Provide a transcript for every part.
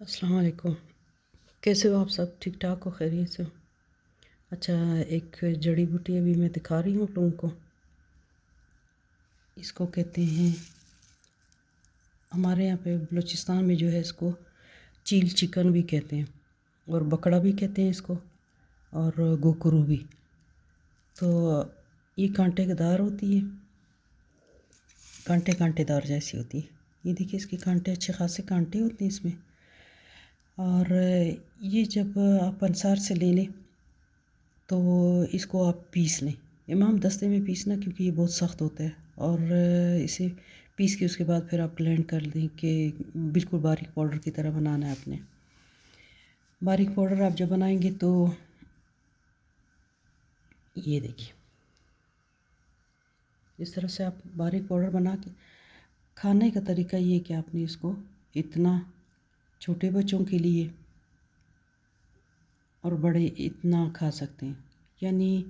السلام علیکم۔ کیسے ہو آپ؟ سب ٹھیک ٹھاک ہو؟ خیریت سے ہو؟ اچھا، ایک جڑی بوٹی ابھی میں دکھا رہی ہوں آپ لوگوں کو۔ اس کو کہتے ہیں، ہمارے یہاں پہ بلوچستان میں جو ہے اس کو چیل چکن بھی کہتے ہیں، اور بکڑا بھی کہتے ہیں اس کو، اور گوکرو بھی۔ تو یہ کانٹے دار ہوتی ہے، کانٹے دار جیسی ہوتی ہے۔ یہ دیکھیے اس کے کانٹے، اچھے خاصے کانٹے ہوتے ہیں اس میں۔ اور یہ جب آپ انصار سے لے لیں تو اس کو آپ پیس لیں، امام دستے میں پیسنا، کیونکہ یہ بہت سخت ہوتا ہے۔ اور اسے پیس کے اس کے بعد پھر آپ بلینڈ کر دیں کہ بالکل باریک پاؤڈر کی طرح بنانا ہے آپ نے۔ باریک پاؤڈر آپ جب بنائیں گے تو یہ دیکھیے اس طرح سے آپ باریک پاؤڈر بنا کے، کھانے کا طریقہ یہ ہے کہ آپ نے اس کو اتنا، چھوٹے بچوں کے لیے اور بڑے اتنا کھا سکتے ہیں، یعنی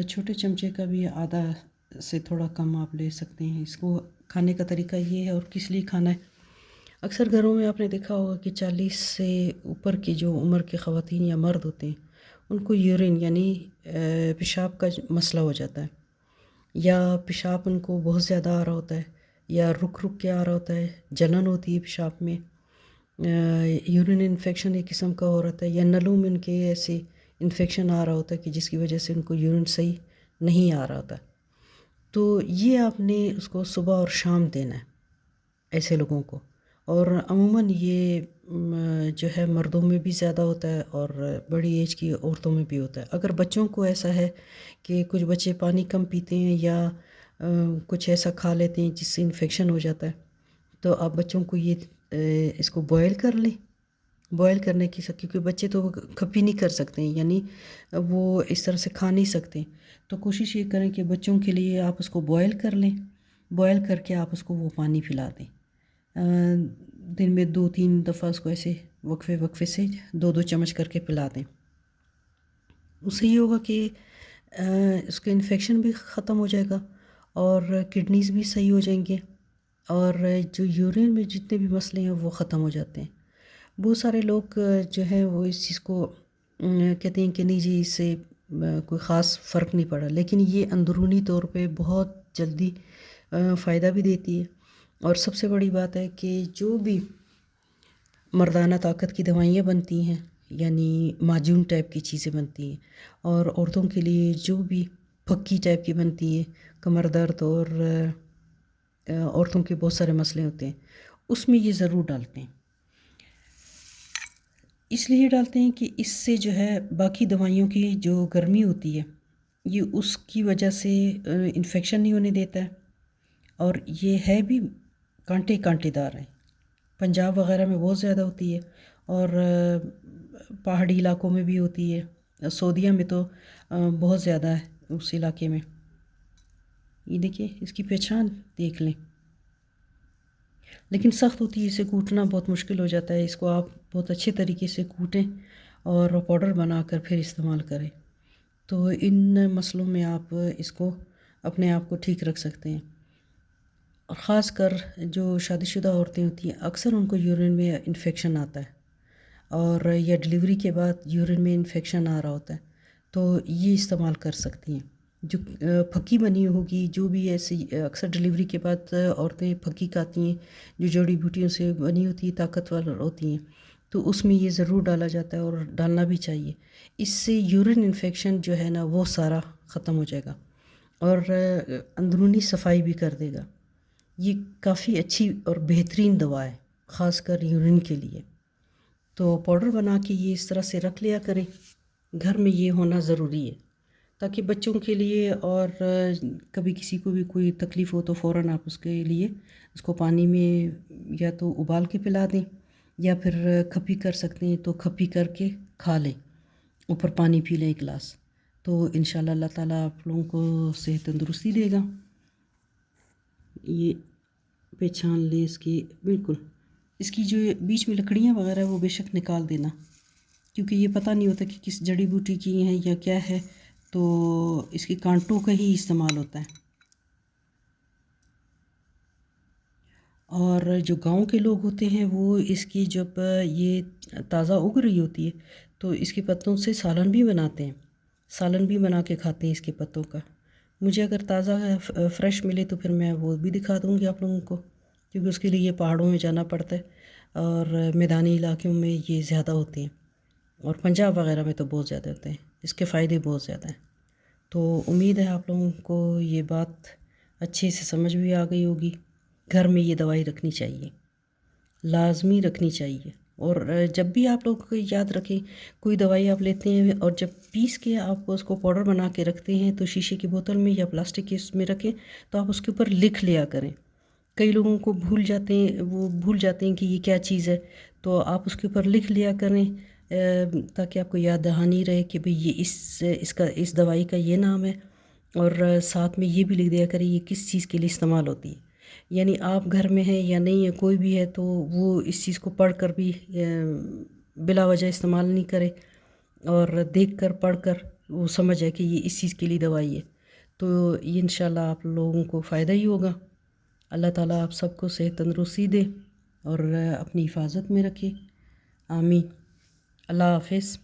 چھوٹے چمچے کا بھی آدھا سے تھوڑا کم آپ لے سکتے ہیں۔ اس کو کھانے کا طریقہ یہ ہے، اور کس لیے کھانا ہے۔ اکثر گھروں میں آپ نے دیکھا ہوگا کہ 40 سے اوپر کی جو عمر کے خواتین یا مرد ہوتے ہیں، ان کو یورین یعنی پیشاب کا مسئلہ ہو جاتا ہے، یا پیشاب ان کو بہت زیادہ آ رہا ہوتا ہے، یا رک رک کے آ رہا ہوتا ہے، جلن ہوتی ہے پیشاب میں، یورین انفیکشن ایک قسم کا ہو رہا ہے، یا نلوں میں ان کے ایسے انفیکشن آ رہا ہوتا ہے کہ جس کی وجہ سے ان کو یورین صحیح نہیں آ رہا ہوتا۔ تو یہ آپ نے اس کو صبح اور شام دینا ہے ایسے لوگوں کو۔ اور عموماً یہ جو ہے مردوں میں بھی زیادہ ہوتا ہے، اور بڑی ایج کی عورتوں میں بھی ہوتا ہے۔ اگر بچوں کو ایسا ہے کہ کچھ بچے پانی کم پیتے ہیں، یا کچھ ایسا کھا لیتے ہیں جس سے انفیکشن ہو جاتا ہے، تو آپ بچوں کو یہ اس کو بوائل کر لیں۔ بوائل کرنے کی کیونکہ بچے تو کھپی نہیں کر سکتے ہیں، یعنی وہ اس طرح سے کھا نہیں سکتے، تو کوشش یہ کریں کہ بچوں کے لیے آپ اس کو بوائل کر لیں۔ بوائل کر کے آپ اس کو وہ پانی پلا دیں، دن میں 2-3 دفعہ اس کو ایسے وقفے سے 2 چمچ کر کے پلا دیں۔ اس سے یہ ہوگا کہ اس کا انفیکشن بھی ختم ہو جائے گا، اور کڈنیز بھی صحیح ہو جائیں گے، اور جو یورین میں جتنے بھی مسئلے ہیں وہ ختم ہو جاتے ہیں۔ بہت سارے لوگ جو ہیں وہ اس چیز کو کہتے ہیں کہ نہیں جی اس سے کوئی خاص فرق نہیں پڑا، لیکن یہ اندرونی طور پہ بہت جلدی فائدہ بھی دیتی ہے۔ اور سب سے بڑی بات ہے کہ جو بھی مردانہ طاقت کی دوائیاں بنتی ہیں، یعنی معجون ٹائپ کی چیزیں بنتی ہیں، اور عورتوں کے لیے جو بھی پھکی ٹائپ کی بنتی ہے، کمر درد اور عورتوں کے بہت سارے مسئلے ہوتے ہیں، اس میں یہ ضرور ڈالتے ہیں۔ اس لیے ڈالتے ہیں کہ اس سے جو ہے باقی دوائیوں کی جو گرمی ہوتی ہے، یہ اس کی وجہ سے انفیکشن نہیں ہونے دیتا ہے، اور یہ ہے بھی کانٹے دار ہیں۔ پنجاب وغیرہ میں بہت زیادہ ہوتی ہے، اور پہاڑی علاقوں میں بھی ہوتی ہے، سعودیہ میں تو بہت زیادہ ہے اس علاقے میں۔ یہ دیکھیے اس کی پہچان دیکھ لیں، لیکن سخت ہوتی ہے، اسے کوٹنا بہت مشکل ہو جاتا ہے۔ اس کو آپ بہت اچھے طریقے سے کوٹیں اور پاؤڈر بنا کر پھر استعمال کریں، تو ان مسئلوں میں آپ اس کو اپنے آپ کو ٹھیک رکھ سکتے ہیں۔ اور خاص کر جو شادی شدہ عورتیں ہوتی ہیں، اکثر ان کو یورین میں انفیکشن آتا ہے، اور یا ڈلیوری کے بعد یورین میں انفیکشن آ رہا ہوتا ہے، تو یہ استعمال کر سکتی ہیں۔ جو پھکی بنی ہوگی، جو بھی ایسی اکثر ڈلیوری کے بعد عورتیں پھکی کھاتی ہیں جو جڑی بوٹیوں سے بنی ہوتی ہیں، طاقتور ہوتی ہیں، تو اس میں یہ ضرور ڈالا جاتا ہے، اور ڈالنا بھی چاہیے۔ اس سے یورین انفیکشن جو ہے نا وہ سارا ختم ہو جائے گا، اور اندرونی صفائی بھی کر دے گا۔ یہ کافی اچھی اور بہترین دوا ہے، خاص کر یورین کے لیے۔ تو پاؤڈر بنا کے یہ اس طرح سے رکھ لیا کریں، گھر میں یہ ہونا ضروری ہے، تاکہ بچوں کے لیے اور کبھی کسی کو بھی کوئی تکلیف ہو تو فوراً آپ اس کے لیے اس کو پانی میں یا تو ابال کے پلا دیں، یا پھر کھپی کر سکتے ہیں تو کھپی کر کے کھا لیں، اوپر پانی پی لیں 1 گلاس، تو انشاءاللہ اللہ تعالیٰ آپ لوگوں کو صحت تندرستی دے گا۔ یہ پہچان لیں اس کی، بالکل اس کی جو بیچ میں لکڑیاں وغیرہ وہ بے شک نکال دینا، کیونکہ یہ پتہ نہیں ہوتا کہ کس جڑی بوٹی کی ہیں یا کیا ہے، تو اس کے کانٹوں کا ہی استعمال ہوتا ہے۔ اور جو گاؤں کے لوگ ہوتے ہیں وہ اس کی جب یہ تازہ اگ رہی ہوتی ہے تو اس کے پتوں سے سالن بھی بناتے ہیں، سالن بھی بنا کے کھاتے ہیں اس کے پتوں کا۔ مجھے اگر تازہ فریش ملے تو پھر میں وہ بھی دکھا دوں گی آپ لوگوں کو، کیونکہ اس کے لیے یہ پہاڑوں میں جانا پڑتا ہے اور میدانی علاقوں میں یہ زیادہ ہوتے ہیں، اور پنجاب وغیرہ میں تو بہت زیادہ ہوتے ہیں، اس کے فائدے بہت زیادہ ہیں۔ تو امید ہے آپ لوگوں کو یہ بات اچھے سے سمجھ بھی آ گئی ہوگی۔ گھر میں یہ دوائی رکھنی چاہیے، لازمی رکھنی چاہیے۔ اور جب بھی آپ لوگ کو یاد رکھیں، کوئی دوائی آپ لیتے ہیں اور جب پیس کے آپ اس کو پاؤڈر بنا کے رکھتے ہیں تو شیشے کی بوتل میں یا پلاسٹک کے اس میں رکھیں تو آپ اس کے اوپر لکھ لیا کریں۔ کئی لوگوں کو بھول جاتے ہیں کہ یہ کیا چیز ہے، تو آپ اس کے اوپر لکھ لیا کریں تاکہ آپ کو یاد دہانی رہے کہ بھئی یہ اس دوائی کا یہ نام ہے، اور ساتھ میں یہ بھی لکھ دیا کریں یہ کس چیز کے لیے استعمال ہوتی ہے۔ یعنی آپ گھر میں ہیں یا نہیں ہے، کوئی بھی ہے تو وہ اس چیز کو پڑھ کر بھی بلا وجہ استعمال نہیں کرے، اور دیکھ کر پڑھ کر وہ سمجھ ہے کہ یہ اس چیز کے لیے دوائی ہے، تو یہ انشاءاللہ آپ لوگوں کو فائدہ ہی ہوگا۔ اللہ تعالیٰ آپ سب کو صحت تندرستی دے اور اپنی حفاظت میں رکھے، آمین۔ اللہ حافظ۔